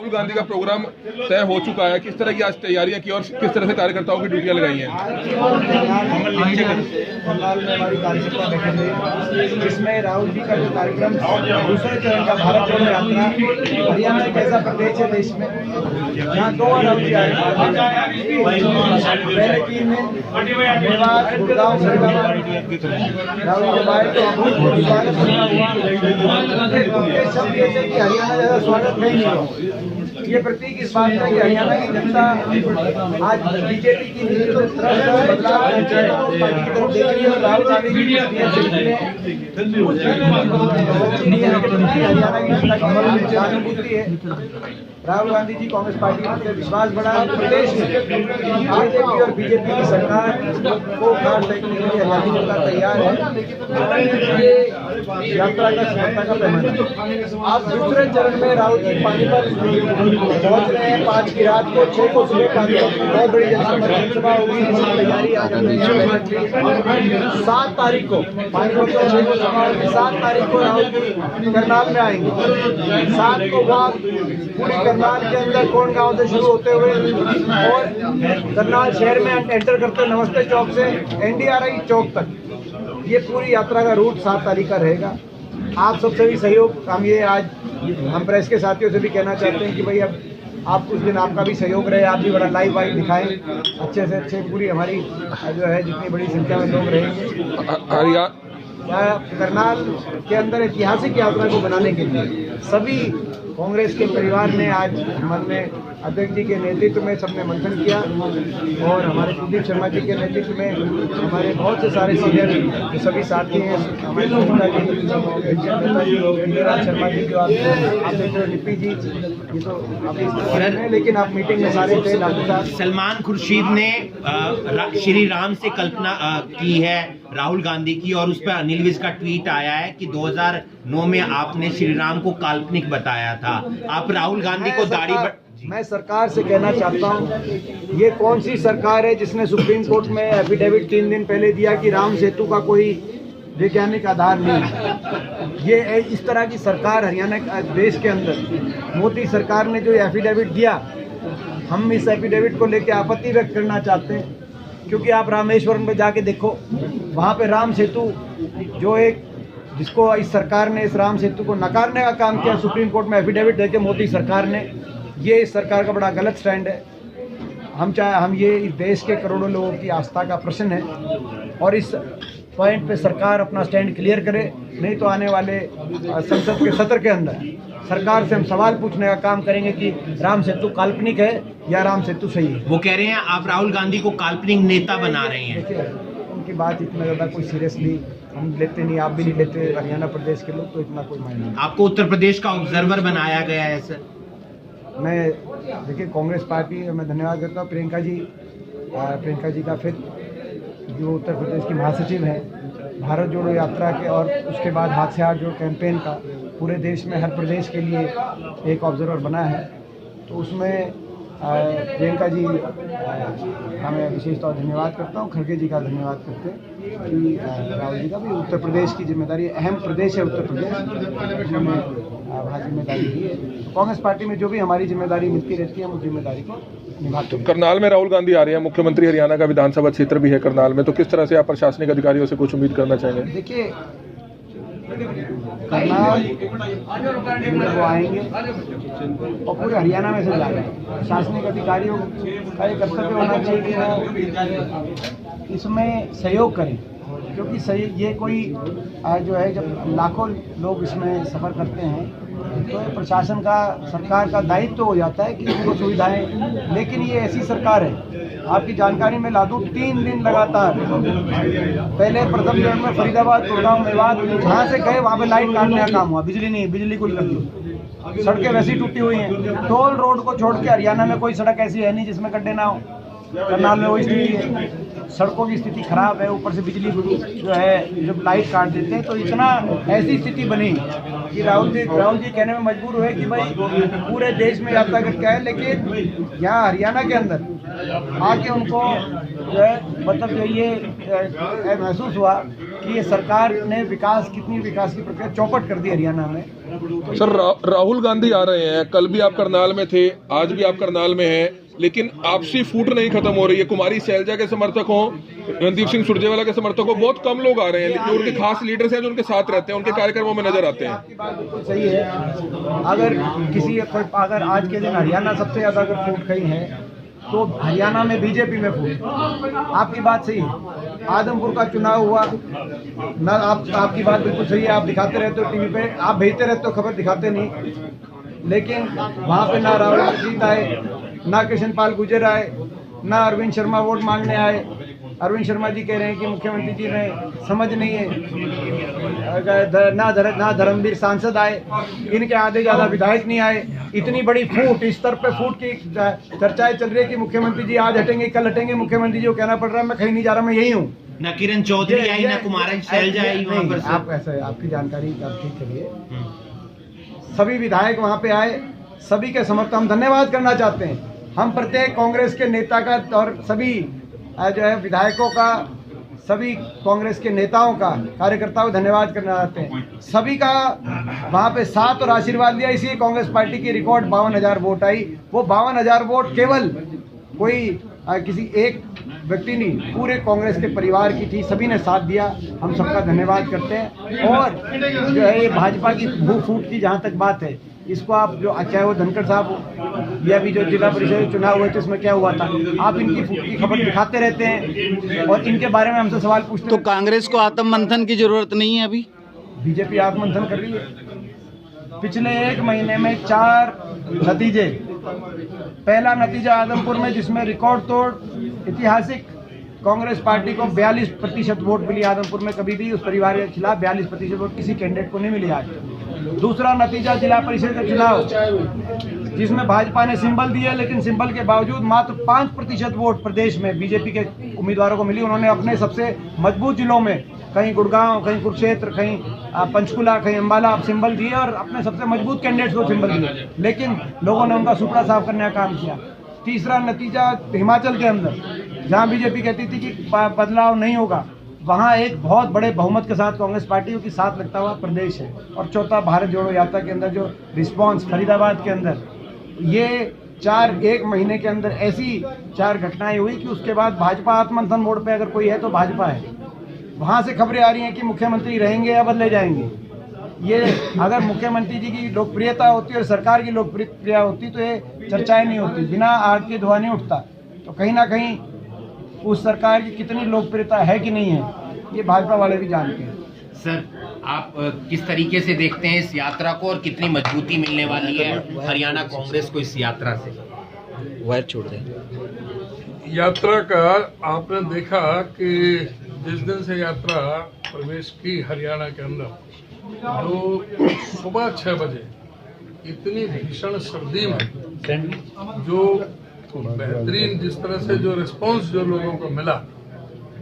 राहुल गांधी का प्रोग्राम तय हो चुका है, किस तरह की आज तैयारियां की और किस तरह से कार्यकर्ताओं की ड्यूटियां लगाई हैं? हमारी कार्यकर्ता बैठे जिसमें राहुल जी का जो कार्यक्रम दूसरे चरण का भारत जोड़ो यात्रा, हरियाणा एक ऐसा प्रदेश है देश में जहाँ 2 बार राहुल जी आए। पहले 3 दिन मेवात, गुड़गांव, फरीदाबाद राहुल जब आए तो अभूतपूर्व स्वागत हुआ। शब्द ये थे कि हरियाणा जैसा स्वागत नहीं हुआ। ये प्रतीक इस बात का कि हरियाणा की जनता आज बीजेपी की नीति को बदलाव देख रही है और राहुल गांधी जी हरियाणा की जनता की सहानुभूति है। राहुल गांधी जी कांग्रेस पार्टी में विश्वास बढ़ा प्रदेश में आरजेपी और बीजेपी की सरकार को खाड़ फेंकने के लिए हरियाणा जनता तैयार है। ये यात्रा का सफलता का पैमाना। आप दूसरे चरण में राहुल जी पानीपत पहुंच रहे हैं 5 की रात को, 6 को सुबह पानीपत बहुत बड़ी जनसभा होगी, इसकी तैयारी आज 7 तारीख को पानीपत को 6 को सभा होगी। 7 तारीख को राहुल जी करनाल में आएंगे। 7 को वॉक पूरी करनाल के अंदर कोण गांव से शुरू होते हुए और करनाल शहर में एंटर करते हुए नमस्ते चौक से NDRI चौक तक ये पूरी यात्रा का रूट 7 तारीख का रहेगा। आप सबसे भी सहयोग हम प्रेस के साथियों से भी कहना चाहते हैं कि भाई अब आप उस दिन आपका भी सहयोग रहे, आप भी बड़ा लाइव दिखाएं, अच्छे से अच्छे पूरी हमारी जो है जितनी बड़ी संख्या में लोग रहेंगे। करनाल के अंदर ऐतिहासिक यात्रा को बनाने के लिए सभी कांग्रेस के परिवार ने आज मन में अध्यक्ष जी के नेतृत्व में सबने मंथन किया और हमारे कुलदीप शर्मा जी के नेतृत्व में हमारे बहुत से सारे सीनियर जो सभी साथी हैं, हमारे शर्मा जी जो आप देख रहे लिपि जी, ये तो आप लेकिन आप मीटिंग में सारे थे। सलमान खुर्शीद ने श्री राम से कल्पना की है राहुल गांधी की और उस पर अनिल विज का ट्वीट आया है कि 2009 में आपने श्री राम को काल्पनिक बताया था। आप राहुल गांधी को मैं सरकार से कहना चाहता हूं, ये कौन सी सरकार है जिसने सुप्रीम कोर्ट में एफिडेविट 3 दिन पहले दिया कि राम सेतु का कोई वैज्ञानिक आधार नहीं। ये इस तरह की सरकार हरियाणा देश के अंदर मोदी सरकार ने जो एफिडेविट दिया, हम इस एफिडेविट को लेकर आपत्ति व्यक्त करना चाहते हैं क्योंकि आप रामेश्वरम में जाके देखो, वहाँ पे राम सेतु जो एक जिसको इस सरकार ने इस राम सेतु को नकारने का काम किया सुप्रीम कोर्ट में एफिडेविट देके मोदी सरकार ने, ये इस सरकार का बड़ा गलत स्टैंड है। हम ये इस देश के करोड़ों लोगों की आस्था का प्रश्न है और इस पॉइंट पे सरकार अपना स्टैंड क्लियर करे, नहीं तो आने वाले संसद के सत्र के अंदर सरकार से हम सवाल पूछने का काम करेंगे कि राम सेतु काल्पनिक है या राम सेतु सही है। वो कह रहे हैं आप राहुल गांधी को काल्पनिक नेता बना रहे हैं। देखिए उनकी बात इतना ज़्यादा कोई सीरियसली हम लेते नहीं, आप भी नहीं लेते, हरियाणा प्रदेश के लोग, तो इतना कोई मायने नहीं। आपको उत्तर प्रदेश का ऑब्जर्वर बनाया गया है सर। मैं देखिए कांग्रेस पार्टी मैं धन्यवाद करता हूँ प्रियंका जी का, फिर जो उत्तर प्रदेश की महासचिव है भारत जोड़ो यात्रा के और उसके बाद हाथ से हाथ जोड़ो कैंपेन का पूरे देश में हर प्रदेश के लिए एक ऑब्जर्वर बना है, तो उसमें प्रियंका जी का मैं विशेष तौर धन्यवाद करता हूँ। खड़गे जी का धन्यवाद करते हैं कि राहुल जी का भी उत्तर प्रदेश की जिम्मेदारी, अहम प्रदेश है उत्तर प्रदेश, उन्होंने वहाँ जिम्मेदारी दी है। कांग्रेस पार्टी में जो भी हमारी जिम्मेदारी मिलती रहती है हम उस जिम्मेदारी को निभाते हैं। करनाल में राहुल गांधी आ रहे हैं, मुख्यमंत्री हरियाणा का विधानसभा क्षेत्र भी है करनाल में, तो किस तरह से आप प्रशासनिक अधिकारियों से कुछ उम्मीद करना चाहेंगे? देखिए करनाल वो आएंगे और पूरे हरियाणा में से जा रहे हैं, प्रशासनिक अधिकारियों का एक कर्तव्य होना चाहिए कि वो इसमें सहयोग करें, क्योंकि सही ये कोई जो है जब लाखों लोग इसमें सफ़र करते हैं तो प्रशासन का, सरकार का दायित्व हो जाता है कि उनको सुविधाएं, लेकिन ये ऐसी सरकार है, आपकी जानकारी में ला दूँ 3 दिन लगातार पहले प्रथम चरण में फरीदाबाद, गुड़गांव, मेवात जहाँ से गए वहाँ पे लाइट काटने का काम हुआ, बिजली नहीं, बिजली कुछ कर दी, सड़कें वैसी टूटी हुई हैं। टोल रोड को छोड़ के हरियाणा में कोई सड़क ऐसी है नहीं जिसमें गड्ढे ना हो, करनाल में वही स्थिति है, सड़कों की स्थिति खराब है, ऊपर से बिजली जो है जब लाइट काट देते हैं तो इतना ऐसी स्थिति बनी कि राहुल जी कहने में मजबूर हुए कि भाई पूरे देश में यात्रा करके आए, लेकिन यहाँ हरियाणा के अंदर आके उनको जो है मतलब जो ये महसूस हुआ कि ये सरकार ने विकास की प्रक्रिया चौपट कर दी हरियाणा में। सर राहुल गांधी आ रहे हैं, कल भी आप करनाल में थे, आज भी आप करनाल में हैं, लेकिन आपसी फूट नहीं खत्म हो रही है। कुमारी शैलजा के समर्थक हो, रणदीप सिंह सुरजेवाला के समर्थक हो, बहुत कम लोग आ रहे हैं, लेकिन उनके खास लीडर्स हैं जो उनके साथ रहते हैं, उनके कार्यक्रमों में नजर आते हैं। आपकी बात बिल्कुल सही है। अगर आज के दिन हरियाणा सबसे ज्यादा अगर फूट कहीं है तो हरियाणा में बीजेपी में फूट। आपकी बात सही है। आदमपुर का चुनाव हुआ ना, आपकी बात बिल्कुल सही है। आप दिखाते रहते हो टीवी पे, आप भेजते रहते हो खबर, दिखाते नहीं। लेकिन वहाँ पे ना राहुल जीत आए, ना कृष्ण पाल गुर्जर आए, ना अरविंद शर्मा वोट मांगने आए। अरविंद शर्मा जी कह रहे हैं कि मुख्यमंत्री जी ने समझ नहीं है। ना धर्मवीर सांसद आए, इनके आधे ज्यादा विधायक नहीं आए। इतनी बड़ी फूट, इस स्तर पे फूट की चर्चाएं चल रही है कि मुख्यमंत्री जी आज हटेंगे, कल हटेंगे। मुख्यमंत्री जी को कहना पड़ रहा है मैं कहीं नहीं जा रहा, मैं यही हूँ। ना किरण चौधरी आई, ना कुमारी शैलजा आई वहाँ पर। आप ऐसे आपकी जानकारी आप ठीक करिए। सभी विधायक वहाँ पे आए, सभी के समर्थन हम धन्यवाद करना चाहते हैं। हम प्रत्येक कांग्रेस के नेता का और सभी जो है विधायकों का, सभी कांग्रेस के नेताओं का, कार्यकर्ताओं का धन्यवाद करना चाहते हैं। सभी का वहाँ पे साथ और आशीर्वाद दिया, इसी कांग्रेस पार्टी की रिकॉर्ड 52,000 वोट आई। वो 52,000 वोट केवल कोई किसी एक व्यक्ति नहीं, पूरे कांग्रेस के परिवार की थी। सभी ने साथ दिया, हम सबका धन्यवाद करते हैं। और जो है ये भाजपा की फूट की जहाँ तक बात है, इसको आप जो चाहे वो धनखड़ साहब हो या भी जो जिला परिषद चुनाव हुए थे उसमें क्या हुआ था, आप इनकी फूट की खबर दिखाते रहते हैं और इनके बारे में हमसे सवाल पूछते तो कांग्रेस को आत्ममंथन की जरूरत नहीं है अभी? बीजेपी आत्ममंथन कर रही है। पिछले 1 महीने में 4 नतीजे। पहला नतीजा आदमपुर में, जिसमें रिकॉर्ड तोड़ ऐतिहासिक कांग्रेस पार्टी को 42% वोट मिली। आदमपुर में कभी भी उस परिवार के खिलाफ 42% वोट किसी कैंडिडेट को नहीं मिली आज। दूसरा नतीजा जिला परिषद का चुनाव, जिसमें भाजपा ने सिंबल दिए, लेकिन सिंबल के बावजूद मात्र 5% वोट प्रदेश में बीजेपी के उम्मीदवारों को मिली। उन्होंने अपने सबसे मजबूत जिलों में, कहीं गुड़गांव, कहीं कुरुक्षेत्र, कहीं पंचकुला, कहीं अम्बाला सिंबल दिए और अपने सबसे मजबूत कैंडिडेट्स को सिंबल दिए, लेकिन लोगों ने उनका सुपड़ा साफ करने का काम किया। तीसरा नतीजा हिमाचल के अंदर, जहां बीजेपी कहती थी कि बदलाव नहीं होगा, वहां एक बहुत बड़े बहुमत के साथ कांग्रेस पार्टी के साथ लगता हुआ प्रदेश है। और चौथा भारत जोड़ो यात्रा के अंदर जो रिस्पांस फरीदाबाद के अंदर, ये 1 महीने के अंदर ऐसी 4 घटनाएं हुई कि उसके बाद भाजपा आत्ममंथन मोड पे अगर कोई है तो भाजपा है। वहां से खबरें आ रही हैं कि मुख्यमंत्री रहेंगे या बदले जाएंगे। ये अगर मुख्यमंत्री जी की लोकप्रियता होती और सरकार की लोकप्रियता होती तो ये चर्चाएं नहीं होती, बिना आग के धुआं नहीं उठता। तो कहीं ना कहीं उस सरकार की कितनी लोकप्रियता है कि नहीं है, ये भाजपा वाले भी जानते हैं। सर, आप किस तरीके से देखते हैं इस यात्रा को और कितनी मजबूती मिलने वाली है हरियाणा कांग्रेस को इस यात्रा से? वायर छोड़ दें। यात्रा का आपने देखा कि जिस दिन से यात्रा प्रवेश की हरियाणा के अंदर, जो सुबह 6 बजे इतनी भीषण सर्दी में जो बेहतरीन जिस तरह से जो रिस्पांस जो लोगों को मिला,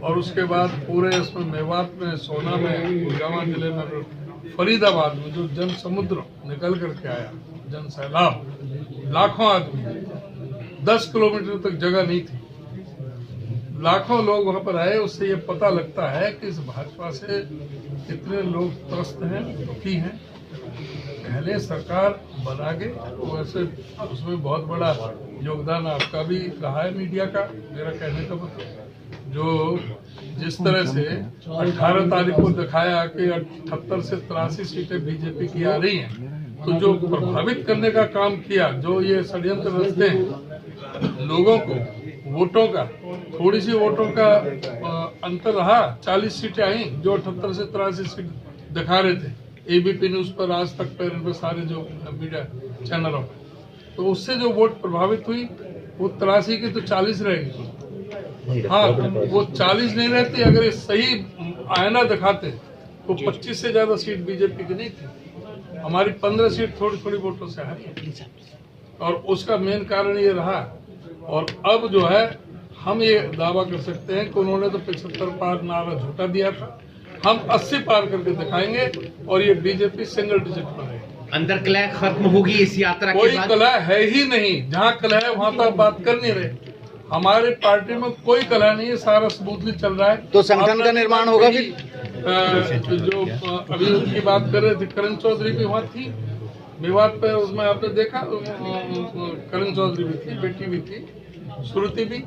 और उसके बाद पूरे इसमें मेवात में, सोना में, गुड़गांव जिले में, फरीदाबाद में जो जन समुद्र निकल करके आया, जन सैलाब, लाखों आदमी, 10 किलोमीटर तक जगह नहीं थी, लाखों लोग वहां पर आए। उससे ये पता लगता है कि इस भाजपा से कितने लोग त्रस्त हैं, दुखी हैं। पहले सरकार बना के, वैसे उसमें बहुत बड़ा योगदान आपका भी रहा है, मीडिया का। मेरा कहने का मतलब जो जिस तरह से 18 तारीख को दिखाया कि 78 से 83 सीटें बीजेपी की आ रही हैं, तो जो प्रभावित करने का काम किया, जो ये षड्यंत्र रचते हैं, लोगों को वोटों का, थोड़ी सी वोटों का अंतर रहा, 40 सीटें आई जो 78 से 83 सीट दिखा रहे थे एबीपी न्यूज पर, आज तक पर, इन पर सारे जो मीडिया चैनलों पर। तो उससे जो वोट प्रभावित हुई वो 83 की तो 40 रहेगी। हाँ, वो 40 नहीं रहती। अगर सही आईना दिखाते तो 25 से ज्यादा सीट बीजेपी की नहीं थी। हमारी 15 सीट थोड़ी थोड़ी वोटों से हारी, और उसका मेन कारण ये रहा। और अब जो है हम ये दावा कर सकते हैं कि उन्होंने तो 75 पार नारा झूठा दिया था, हम 80 पार करके दिखाएंगे और ये बीजेपी सिंगल डिजिट पर है। अंदर कलह खत्म होगी इस यात्रा के बाद? कोई कलह है ही नहीं। जहाँ कलह है वहां तो आप बात कर नहीं रहे। हमारे पार्टी में कोई कला नहीं है, सारा स्मूथली चल रहा है। तो संगठन का निर्माण होगा फिर? जो अभी उनकी बात कर रहे थे, करण चौधरी भी वहाँ थी मेवात पे, उसमें आपने देखा करण चौधरी भी थी, बेटी भी थी, श्रुति भी,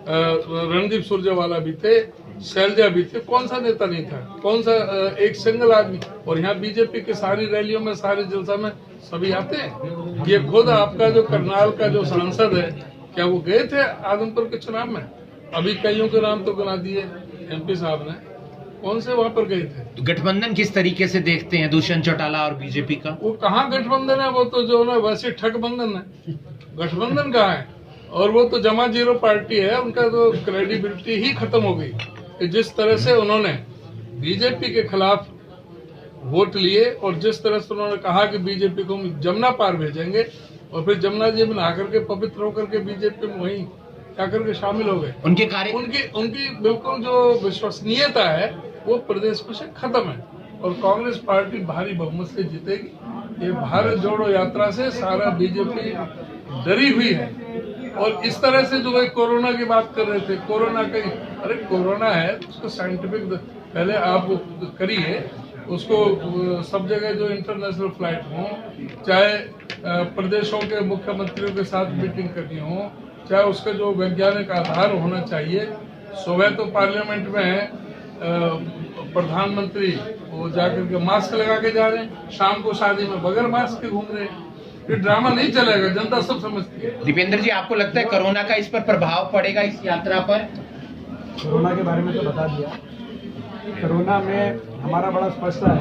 रणदीप सुरजेवाला भी थे, शैलजा भी थे। कौन सा नेता नहीं था, कौन सा एक सिंगल आदमी? और यहाँ बीजेपी की सारी रैलियों में, सारे जलसा में सभी आते हैं। ये खुद आपका जो करनाल का जो सांसद है, क्या वो गए थे आदमपुर के चुनाव में? अभी कईयों के नाम तो गिना दिए एमपी साहब ने, कौन से वहां पर गए थे? तो गठबंधन किस तरीके से देखते हैं दुष्यंत चौटाला और बीजेपी का? वो कहाँ गठबंधन है, वो तो जो ना वैसे ठगबंधन है। गठबंधन कहाँ है? और वो तो जमा जीरो पार्टी है, उनका तो क्रेडिबिलिटी ही खत्म हो गई कि जिस तरह से उन्होंने बीजेपी के खिलाफ वोट लिए और जिस तरह से उन्होंने कहा कि बीजेपी को हम जमुना पार भेजेंगे, और फिर जमुना जी में नहा करके पवित्र होकर के बीजेपी में वहीं जाकर के शामिल हो गए। उनके कार्य उनकी बिल्कुल जो विश्वसनीयता है वो प्रदेश में से खत्म है, और कांग्रेस पार्टी भारी बहुमत से जीतेगी। ये भारत जोड़ो यात्रा से सारा बीजेपी डरी हुई है। और इस तरह से जो है कोरोना की बात कर रहे थे, कोरोना का, अरे कोरोना है उसको साइंटिफिक पहले आप करिए, उसको सब जगह जो इंटरनेशनल फ्लाइट हो, चाहे प्रदेशों के मुख्यमंत्रियों के साथ मीटिंग करनी हो, चाहे उसका जो वैज्ञानिक आधार होना चाहिए। सुबह तो पार्लियामेंट में प्रधानमंत्री वो जाकर के मास्क लगा के जा रहे हैं, शाम को शादी में बगैर मास्क के घूम रहे हैं। ये ड्रामा नहीं चलेगा, जनता सब समझती है। दीपेंद्र जी, आपको लगता है कोरोना का इस पर प्रभाव पड़ेगा, इस यात्रा पर? कोरोना के बारे में तो बता दिया। कोरोना में हमारा बड़ा स्पष्ट है